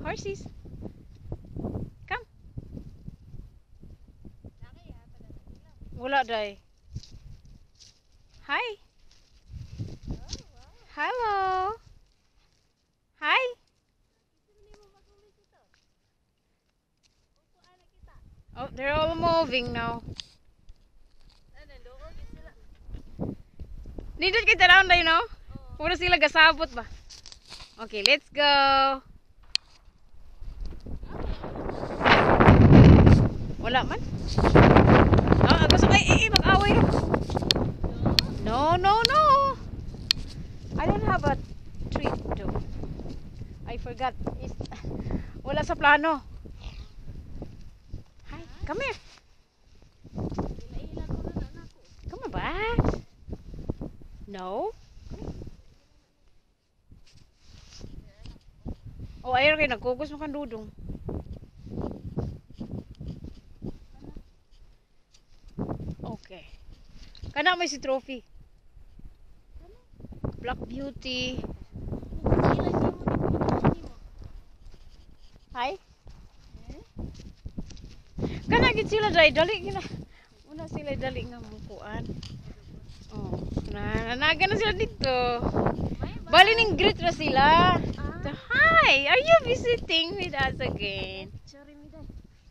Horses. Come. Wala day. Hi. Hello. Hi. Oh, they're all moving now. Nindot kita down na, you know? Puro sila gasabot ba? Okay, let's go. Wala man? Ah, gusto ko mag-away. No, no, no. I don't have a treat though. I forgot. Wala sa plano. Hi, come here. Come on back. No. Oh, ayaw kayo nagkukos mo kang dudong. Okay. Kana may si trophy. Black Beauty. Hi. Kana gid sila dali gina. Una sila dali nga mukuan. Oh, nanaga na sila dito. Bali ning greet ra sila. Hi, are you visiting with us again?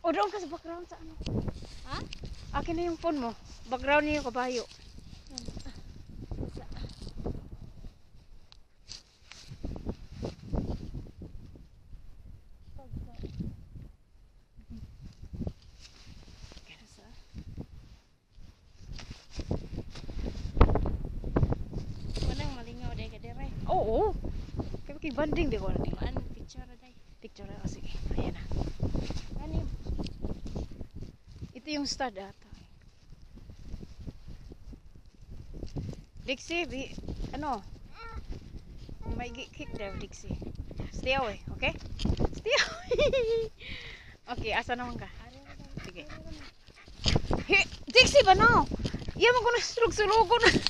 O doon ka sa background sa ano? Ha? Akin na yung phone mo. Background niya yung kabayo. Oo. Kaya banding di ko na nila. Picture day. Picture na. Sige. Ayan na. Ano? Ito yung stud ata. Dixie, ano? You might get kicked there, Dixie. Stay away, okay? Stay away. Okay, asa naman ka? Sige. Dixie ba no? Iya mo ko na sulog-sulugon.